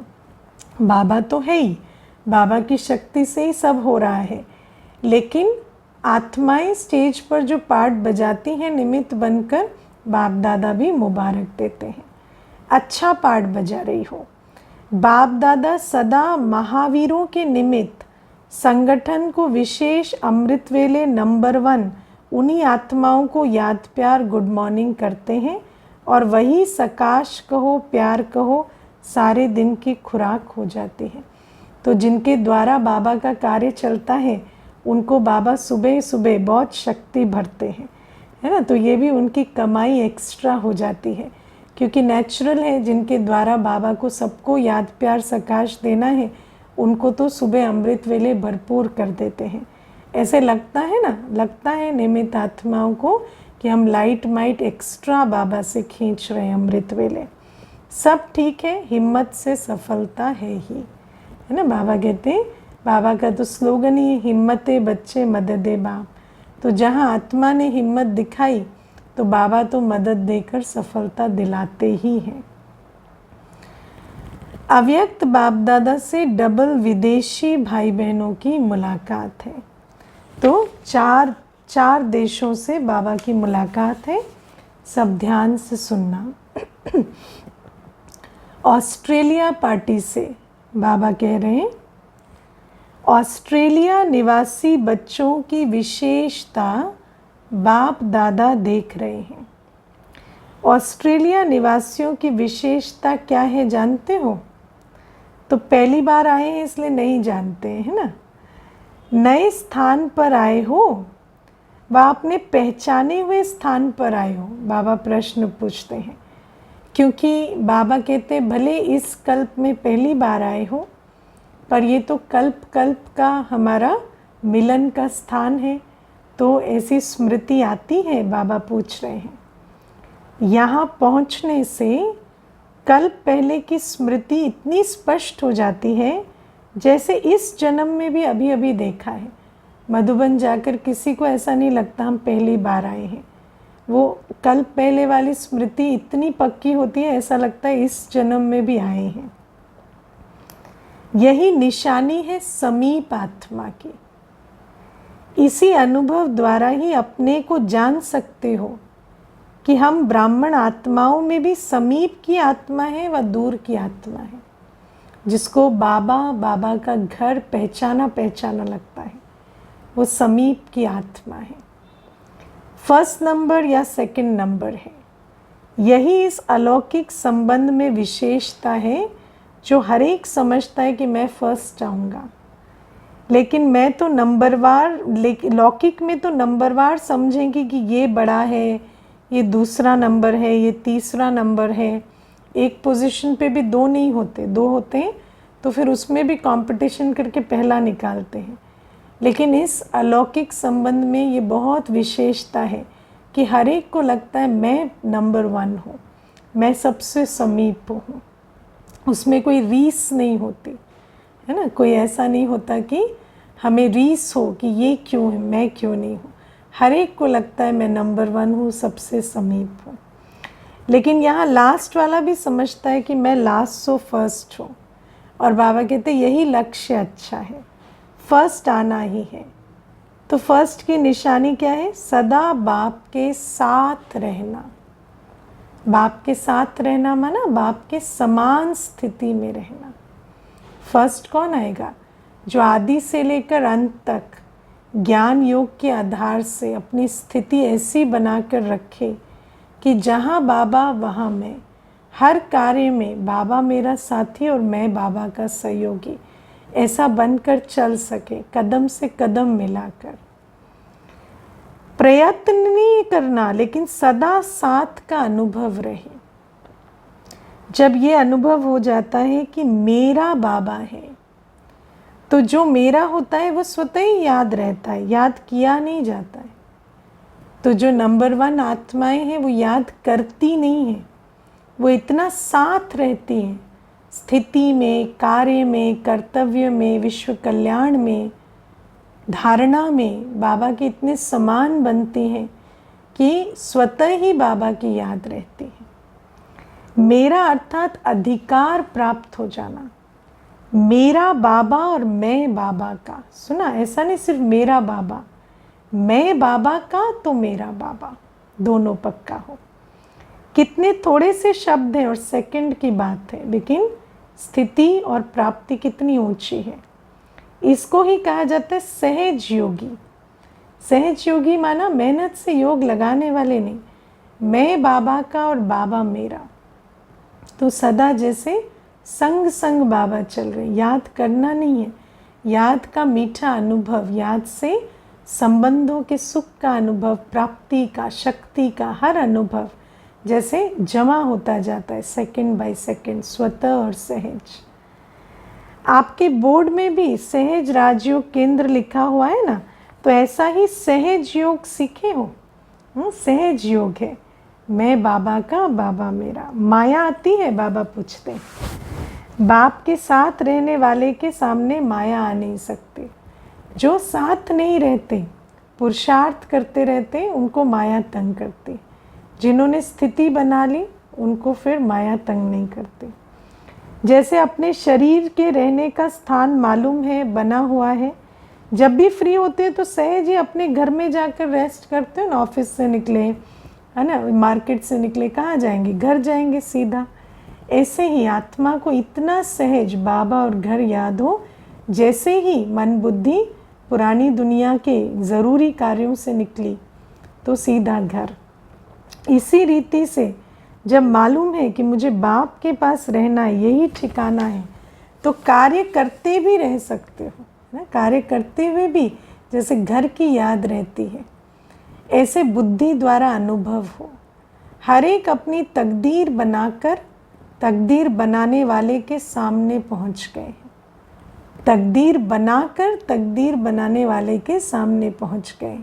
बाबा तो है ही, बाबा की शक्ति से ही सब हो रहा है, लेकिन आत्माएं स्टेज पर जो पाठ बजाती हैं निमित्त बनकर, बाप दादा भी मुबारक देते हैं। अच्छा पाठ बजा रही हो। बाप दादा सदा महावीरों के निमित्त संगठन को विशेष अमृत वेले नंबर 1 उन्हीं आत्माओं को याद प्यार गुड मॉर्निंग करते हैं, और वही सकाश कहो प्यार कहो सारे दिन की खुराक हो जाती है। तो जिनके द्वारा बाबा का कार्य चलता है उनको बाबा सुबह सुबह बहुत शक्ति भरते हैं, है ना। तो ये भी उनकी कमाई एक्स्ट्रा हो जाती है, क्योंकि नेचुरल है जिनके द्वारा बाबा को सबको याद प्यार सकाश देना है, उनको तो सुबह अमृत वेले भरपूर कर देते हैं। ऐसे लगता है ना, लगता है निमित्त आत्माओं को कि हम लाइट माइट एक्स्ट्रा बाबा से खींच रहे हैं अमृत वेले। सब ठीक है, हिम्मत से सफलता है ही, है ना। बाबा कहते हैं, बाबा का तो स्लोगन ही हिम्मते बच्चे मददे बाप। तो जहाँ आत्मा ने हिम्मत दिखाई तो बाबा तो मदद देकर सफलता दिलाते ही हैं। अव्यक्त बाप दादा से डबल विदेशी भाई बहनों की मुलाकात है। तो चार देशों से बाबा की मुलाकात है, सब ध्यान से सुनना। ऑस्ट्रेलिया पार्टी से बाबा कह रहे हैं, ऑस्ट्रेलिया निवासी बच्चों की विशेषता बाप दादा देख रहे हैं। ऑस्ट्रेलिया निवासियों की विशेषता क्या है जानते हो? तो पहली बार आए हैं इसलिए नहीं जानते, है ना। नए स्थान पर आए हो व आपने पहचाने हुए स्थान पर आए हो, बाबा प्रश्न पूछते हैं। क्योंकि बाबा कहते भले इस कल्प में पहली बार आए हो, पर ये तो कल्प कल्प का हमारा मिलन का स्थान है, तो ऐसी स्मृति आती है। बाबा पूछ रहे हैं, यहाँ पहुँचने से कल्प पहले की स्मृति इतनी स्पष्ट हो जाती है जैसे इस जन्म में भी अभी अभी देखा है। मधुबन जाकर किसी को ऐसा नहीं लगता हम पहली बार आए हैं। वो कल्प पहले वाली स्मृति इतनी पक्की होती है, ऐसा लगता है इस जन्म में भी आए हैं। यही निशानी है समीप आत्मा की। इसी अनुभव द्वारा ही अपने को जान सकते हो कि हम ब्राह्मण आत्माओं में भी समीप की आत्मा है व दूर की आत्मा है। जिसको बाबा का घर पहचाना लगता है, वो समीप की आत्मा है। फर्स्ट नंबर या सेकंड नंबर है। यही इस अलौकिक संबंध में विशेषता है जो हर एक समझता है कि मैं फर्स्ट आऊँगा, लेकिन मैं तो नंबरवार, लौकिक में तो नंबरवार समझेंगे कि ये बड़ा है, ये दूसरा नंबर है, ये तीसरा नंबर है। एक पोजीशन पे भी दो नहीं होते, दो होते हैं तो फिर उसमें भी कंपटीशन करके पहला निकालते हैं। लेकिन इस अलौकिक संबंध में ये बहुत विशेषता है कि हर एक को लगता है मैं नंबर 1 हूँ, मैं सबसे समीप हूँ। उसमें कोई रीस नहीं होती है ना, कोई ऐसा नहीं होता कि हमें रीस हो कि ये क्यों है, मैं क्यों नहीं हूँ। हर एक को लगता है मैं नंबर 1 हूँ, सबसे समीप हूँ। लेकिन यहाँ लास्ट वाला भी समझता है कि मैं लास्ट सो फर्स्ट हूँ, और बाबा कहते यही लक्ष्य अच्छा है, फर्स्ट आना ही है। तो फर्स्ट की निशानी क्या है? सदा बाप के साथ रहना। बाप के साथ रहना माना बाप के समान स्थिति में रहना। फर्स्ट कौन आएगा? जो आदि से लेकर अंत तक ज्ञान योग के आधार से अपनी स्थिति ऐसी बनाकर रखे कि जहाँ बाबा वहाँ मैं, हर कार्य में बाबा मेरा साथी और मैं बाबा का सहयोगी, ऐसा बनकर चल सके, कदम से कदम मिलाकर। प्रयत्न नहीं करना, लेकिन सदा साथ का अनुभव रहे। जब ये अनुभव हो जाता है कि मेरा बाबा है, तो जो मेरा होता है वो स्वतः ही याद रहता है, याद किया नहीं जाता है। तो जो नंबर 1 आत्माएं हैं वो याद करती नहीं है, वो इतना साथ रहती हैं स्थिति में, कार्य में, कर्तव्य में, विश्व कल्याण में, धारणा में बाबा के इतने समान बनती हैं कि स्वतः ही बाबा की याद रहती है। मेरा अर्थात अधिकार प्राप्त हो जाना, मेरा बाबा और मैं बाबा का। सुना, ऐसा नहीं सिर्फ मेरा बाबा, मैं बाबा का तो मेरा बाबा, दोनों पक्का हो। कितने थोड़े से शब्द हैं और सेकंड की बात है, लेकिन स्थिति और प्राप्ति कितनी ऊंची है। इसको ही कहा जाता है सहज योगी। सहज योगी माना मेहनत से योग लगाने वाले नहीं, मैं बाबा का और बाबा मेरा। तो सदा जैसे संग संग बाबा चल रहे, याद करना नहीं है, याद का मीठा अनुभव, याद से संबंधों के सुख का अनुभव, प्राप्ति का, शक्ति का हर अनुभव जैसे जमा होता जाता है सेकंड बाय सेकंड, स्वतः और सहज। आपके बोर्ड में भी सहज राजयोग केंद्र लिखा हुआ है ना, तो ऐसा ही सहज योग सीखे हो। सहज योग है, मैं बाबा का, बाबा मेरा। माया आती है, बाबा पूछते हैं। बाप के साथ रहने वाले के सामने माया आ नहीं सकती। जो साथ नहीं रहते, पुरुषार्थ करते रहते, उनको माया तंग करती। जिन्होंने स्थिति बना ली, उनको फिर माया तंग नहीं करती। जैसे अपने शरीर के रहने का स्थान मालूम है, बना हुआ है, जब भी फ्री होते हैं तो सहज ही अपने घर में जाकर रेस्ट करते हैं ना। ऑफिस से निकले है ना, मार्केट से निकले, कहाँ जाएंगे? घर जाएंगे सीधा। ऐसे ही आत्मा को इतना सहज बाबा और घर याद हो, जैसे ही मन बुद्धि पुरानी दुनिया के ज़रूरी कार्यों से निकली तो सीधा घर। इसी रीति से जब मालूम है कि मुझे बाप के पास रहना है, यही ठिकाना है, तो कार्य करते भी रह सकते हो ना। कार्य करते हुए भी जैसे घर की याद रहती है, ऐसे बुद्धि द्वारा अनुभव हो। हर एक अपनी तकदीर बनाकर तकदीर बनाने वाले के सामने पहुंच गए। तकदीर बनाकर तकदीर बनाने वाले के सामने पहुंच गए,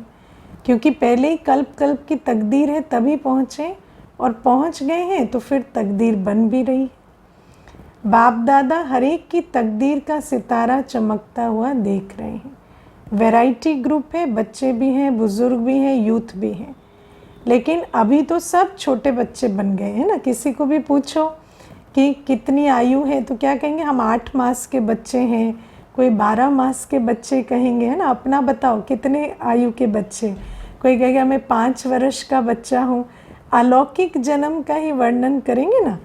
क्योंकि पहले ही कल्प कल्प की तकदीर है तभी पहुँचे, और पहुंच गए हैं तो फिर तकदीर बन भी रही। बाप दादा हर एक की तकदीर का सितारा चमकता हुआ देख रहे हैं। वैरायटी ग्रुप है, बच्चे भी हैं, बुजुर्ग भी हैं, यूथ भी हैं। लेकिन अभी तो सब छोटे बच्चे बन गए हैं ना। किसी को भी पूछो कि कितनी आयु है तो क्या कहेंगे? हम 8 मास के बच्चे हैं, कोई 12 मास के बच्चे कहेंगे, है ना। अपना बताओ कितने आयु के बच्चे? कोई कहेगा मैं 5 वर्ष का बच्चा हूँ। अलौकिक जन्म का ही वर्णन करेंगे ना,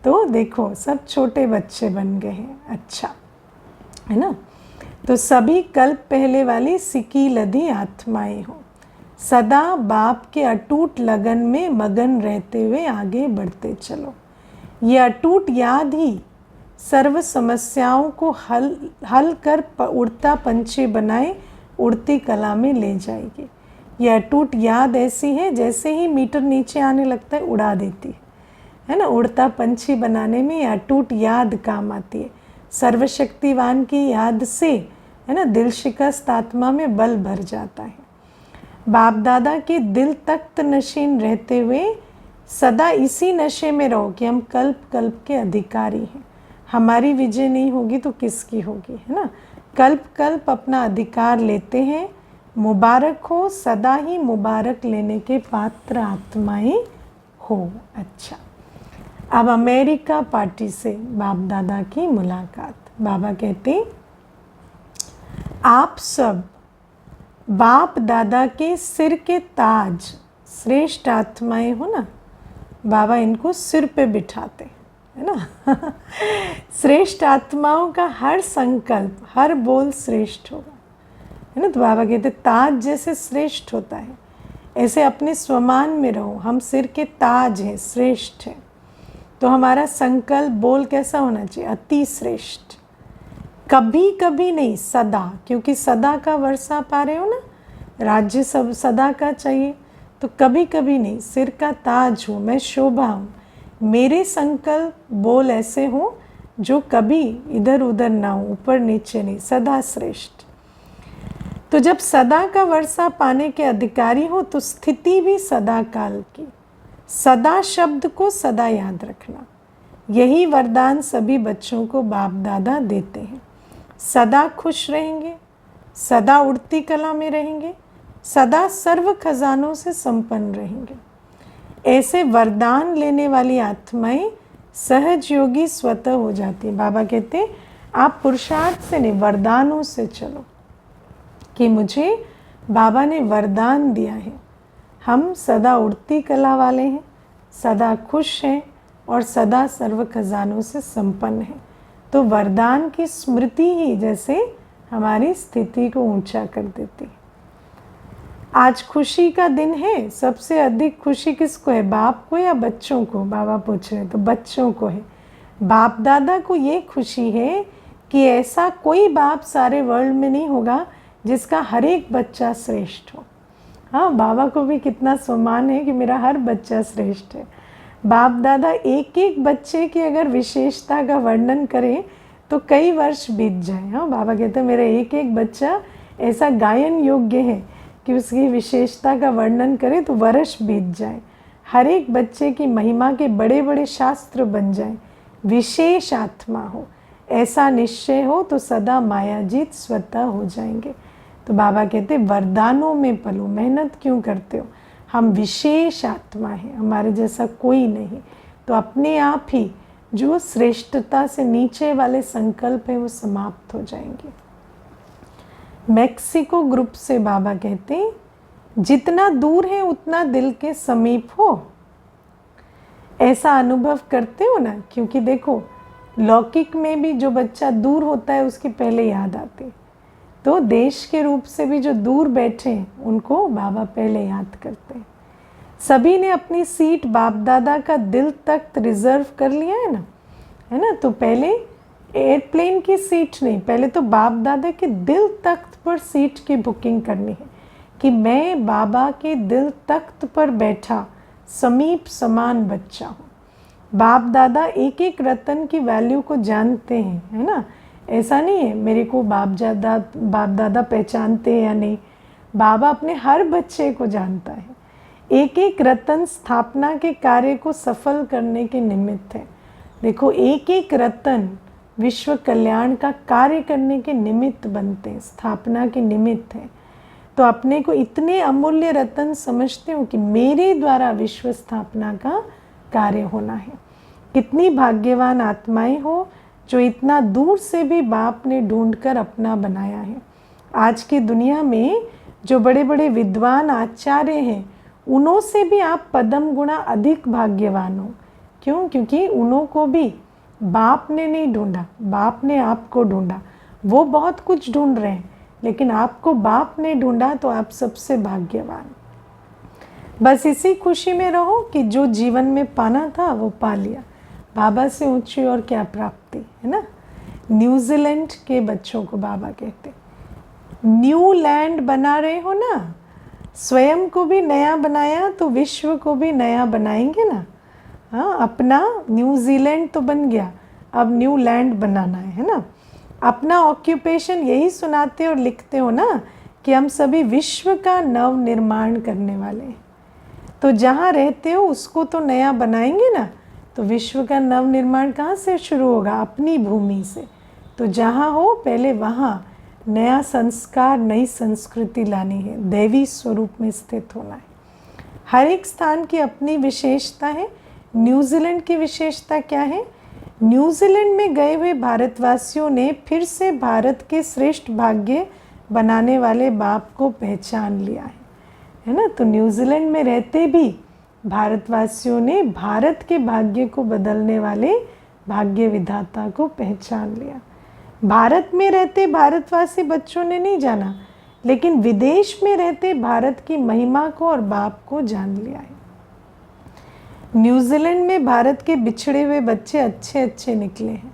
तो देखो सब छोटे बच्चे बन गए हैं। अच्छा है ना। तो सभी कल्प पहले वाली सिकी लदी आत्माएं हो, सदा बाप के अटूट लगन में मगन रहते हुए आगे बढ़ते चलो। ये अटूट याद ही सर्व समस्याओं को हल कर उड़ता पंछी बनाए उड़ती कला में ले जाएगी। ये अटूट याद ऐसी है जैसे ही मीटर नीचे आने लगता है उड़ा देती है ना। उड़ता पंछी बनाने में ये अटूट याद काम आती है। सर्वशक्तिवान की याद से है ना दिल शिकस्त आत्मा में बल भर जाता है। बाप दादा के दिल तख्त नशीन रहते हुए सदा इसी नशे में रहो कि हम कल्प कल्प के अधिकारी हैं। हमारी विजय नहीं होगी तो किसकी होगी, है ना। कल्प कल्प अपना अधिकार लेते हैं। मुबारक हो, सदा ही मुबारक लेने के पात्र आत्माएं हो। अच्छा, अब अमेरिका पार्टी से बाप दादा की मुलाकात। बाबा कहते, आप सब बाप दादा के सिर के ताज श्रेष्ठ आत्माएं हो ना। बाबा इनको सिर पे बिठाते है ना। श्रेष्ठ आत्माओं का हर संकल्प, हर बोल श्रेष्ठ होगा, है ना। तो बाबा कहते ताज जैसे श्रेष्ठ होता है ऐसे अपने स्वमान में रहो। हम सिर के ताज हैं, श्रेष्ठ हैं। तो हमारा संकल्प बोल कैसा होना चाहिए? अति श्रेष्ठ। कभी कभी नहीं, सदा, क्योंकि सदा का वर्षा पा रहे हो ना, राज्य सब सदा का चाहिए। तो कभी कभी नहीं, सिर का ताज हूँ मैं, शोभा हूँ। मेरे संकल्प बोल ऐसे हो जो कभी इधर उधर ना हो, ऊपर नीचे नहीं, सदा श्रेष्ठ। तो जब सदा का वर्षा पाने के अधिकारी हो तो स्थिति भी सदा काल की। सदा शब्द को सदा याद रखना, यही वरदान सभी बच्चों को बाप दादा देते हैं। सदा खुश रहेंगे, सदा उड़ती कला में रहेंगे, सदा सर्व खजानों से संपन्न रहेंगे। ऐसे वरदान लेने वाली आत्माएं सहज योगी स्वतः हो जाती है। बाबा कहते आप पुरुषार्थ से नहीं, वरदानों से चलो कि मुझे बाबा ने वरदान दिया है। हम सदा उड़ती कला वाले हैं, सदा खुश हैं और सदा सर्व खजानों से संपन्न हैं। तो वरदान की स्मृति ही जैसे हमारी स्थिति को ऊंचा कर देती है। आज खुशी का दिन है। सबसे अधिक खुशी किसको है? बाप को या बच्चों को? बाबा पूछ रहे हैं तो बच्चों को है। बाप दादा को ये खुशी है कि ऐसा कोई बाप सारे वर्ल्ड में नहीं होगा जिसका हर एक बच्चा श्रेष्ठ हो। हाँ, बाबा को भी कितना सम्मान है कि मेरा हर बच्चा श्रेष्ठ है। बाप दादा एक एक बच्चे की अगर विशेषता का वर्णन करें तो कई वर्ष बीत जाए। हाँ, बाबा कहते हैं मेरा एक एक बच्चा ऐसा गायन योग्य है कि उसकी विशेषता का वर्णन करें तो वर्ष बीत जाए। हर एक बच्चे की महिमा के बड़े बड़े शास्त्र बन जाए। विशेष आत्मा हो, ऐसा निश्चय हो तो सदा मायाजीत स्वतः हो जाएंगे। तो बाबा कहते वरदानों में पलो, मेहनत क्यों करते हो? हम विशेष आत्मा हैं, हमारे जैसा कोई नहीं। तो अपने आप ही जो श्रेष्ठता से नीचे वाले संकल्प हैं वो समाप्त हो जाएंगे। मैक्सिको ग्रुप से बाबा कहते हैं जितना दूर है उतना दिल के समीप हो। ऐसा अनुभव करते हो ना, क्योंकि देखो लौकिक में भी जो बच्चा दूर होता है उसकी पहले याद आती है। तो देश के रूप से भी जो दूर बैठे हैं उनको बाबा पहले याद करते हैं। सभी ने अपनी सीट बाप दादा का दिल तख्त रिजर्व कर लिया है ना, है ना। तो पहले एयरप्लेन की सीट नहीं, पहले तो बाप दादा के दिल तख्त पर सीट की बुकिंग करनी है कि मैं बाबा के दिल तख्त पर बैठा समीप समान बच्चा हूँ। बाप दादा एक एक रतन की वैल्यू को जानते हैं, है ना। ऐसा नहीं है मेरे को बाप दादा पहचानते हैं या नहीं। बाबा अपने हर बच्चे को जानता है। एक एक रतन स्थापना के कार्य को सफल करने के निमित्त है। देखो एक एक रतन विश्व कल्याण का कार्य करने के निमित्त बनते हैं, स्थापना के निमित्त है। तो अपने को इतने अमूल्य रतन समझते हो कि मेरे द्वारा विश्व स्थापना का कार्य होना है। कितनी भाग्यवान आत्माएं हो जो इतना दूर से भी बाप ने ढूंढकर अपना बनाया है। आज की दुनिया में जो बड़े बड़े विद्वान आचार्य हैं उनों से भी आप पदम गुणा अधिक भाग्यवान हो। क्यों? क्योंकि उनों को भी बाप ने नहीं ढूंढा, बाप ने आपको ढूंढा। वो बहुत कुछ ढूंढ रहे हैं लेकिन आपको बाप ने ढूंढा, तो आप सबसे भाग्यवान। बस इसी खुशी में रहो कि जो जीवन में पाना था वो पा लिया। बाबा से ऊंची और क्या प्राप्ति, है ना। न्यूजीलैंड के बच्चों को बाबा कहते, न्यू लैंड बना रहे हो ना, स्वयं को भी नया बनाया तो विश्व को भी नया बनाएंगे ना। हाँ, अपना न्यूजीलैंड तो बन गया, अब न्यू लैंड बनाना है ना। अपना ऑक्यूपेशन यही सुनाते और लिखते हो ना कि हम सभी विश्व का नव निर्माण करने वाले हैं। तो जहाँ रहते हो उसको तो नया बनाएंगे ना, तो विश्व का नव निर्माण कहाँ से शुरू होगा? अपनी भूमि से। तो जहाँ हो पहले वहाँ नया संस्कार, नई संस्कृति लानी है, दैवी स्वरूप में स्थित होना है। हर एक स्थान की अपनी विशेषता है। न्यूजीलैंड की विशेषता क्या है? न्यूजीलैंड में गए हुए भारतवासियों ने फिर से भारत के श्रेष्ठ भाग्य बनाने वाले बाप को पहचान लिया है ना। तो न्यूजीलैंड में रहते भी भारतवासियों ने भारत के भाग्य को बदलने वाले भाग्य विधाता को पहचान लिया। भारत में रहते भारतवासी बच्चों ने नहीं जाना, लेकिन विदेश में रहते भारत की महिमा को और बाप को जान लिया है। न्यूजीलैंड में भारत के बिछड़े हुए बच्चे अच्छे अच्छे निकले हैं।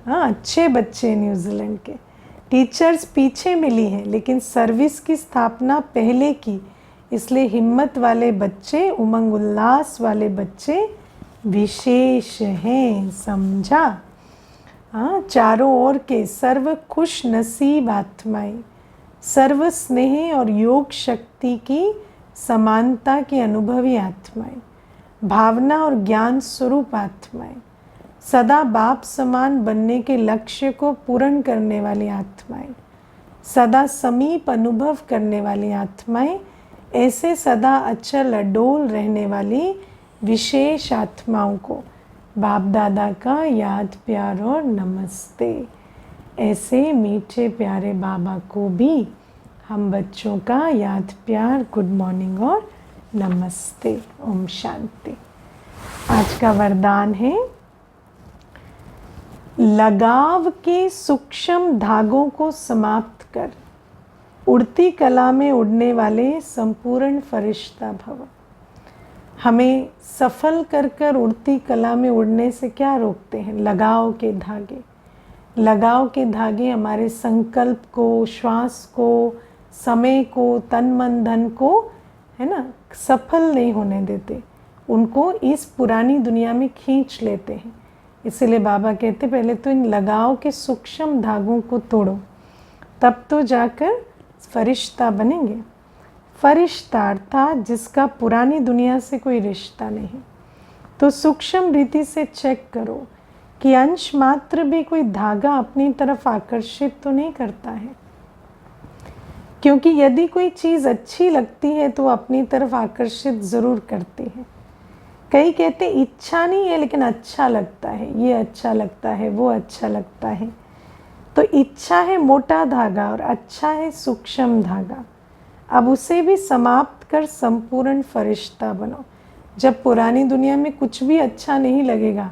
हाँ, अच्छे बच्चे न्यूजीलैंड के। टीचर्स पीछे मिली हैं, लेकिन सर्विस की स्थापना पहले की, इसलिए हिम्मत वाले बच्चे, उमंग उल्लास वाले बच्चे विशेष हैं, समझा। हाँ, चारों ओर के सर्व खुश नसीब आत्माएं, सर्व स्नेह और योग शक्ति की समानता की अनुभवी आत्माएं, भावना और ज्ञान स्वरूप आत्माएं, सदा बाप समान बनने के लक्ष्य को पूर्ण करने वाली आत्माएं, सदा समीप अनुभव करने वाली आत्माएं, ऐसे सदा अचल अडोल रहने वाली विशेष आत्माओं को बाप दादा का याद प्यार और नमस्ते। ऐसे मीठे प्यारे बाबा को भी हम बच्चों का याद प्यार, गुड मॉर्निंग और नमस्ते। ओम शांति। आज का वरदान है, लगाव के सूक्ष्म धागों को समाप्त कर उड़ती कला में उड़ने वाले संपूर्ण फरिश्ता भव। हमें सफल कर कर उड़ती कला में उड़ने से क्या रोकते हैं? लगाव के धागे। लगाव के धागे हमारे संकल्प को, श्वास को, समय को, तन मन धन को, है ना, सफल नहीं होने देते। उनको इस पुरानी दुनिया में खींच लेते हैं। इसीलिए बाबा कहते पहले तो इन लगाव के सूक्ष्म धागों को तोड़ो, तब तो जाकर फरिश्ता बनेंगे। फरिश्ता अर्थात जिसका पुरानी दुनिया से कोई रिश्ता नहीं। तो सूक्ष्म रीति से चेक करो कि अंश मात्र भी कोई धागा अपनी तरफ आकर्षित तो नहीं करता है। क्योंकि यदि कोई चीज़ अच्छी लगती है तो अपनी तरफ आकर्षित ज़रूर करती है। कई कहते इच्छा नहीं है लेकिन अच्छा लगता है, ये अच्छा लगता है, वो अच्छा लगता है। तो इच्छा है मोटा धागा और अच्छा है सूक्ष्म धागा। अब उसे भी समाप्त कर संपूर्ण फरिश्ता बनो। जब पुरानी दुनिया में कुछ भी अच्छा नहीं लगेगा,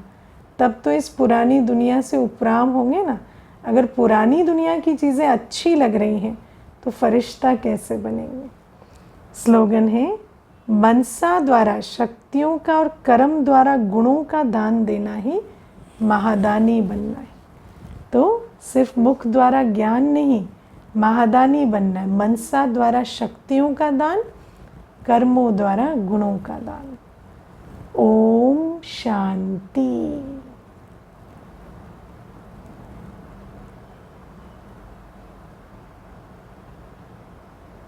तब तो इस पुरानी दुनिया से उपराम होंगे ना। अगर पुरानी दुनिया की चीज़ें अच्छी लग रही हैं तो फरिश्ता कैसे बनेंगे? स्लोगन है, मनसा द्वारा शक्तियों का और कर्म द्वारा गुणों का दान देना ही महादानी बनना है। तो सिर्फ मुख द्वारा ज्ञान नहीं, महादानी बनना है। मनसा द्वारा शक्तियों का दान, कर्मों द्वारा गुणों का दान। ओम शांति।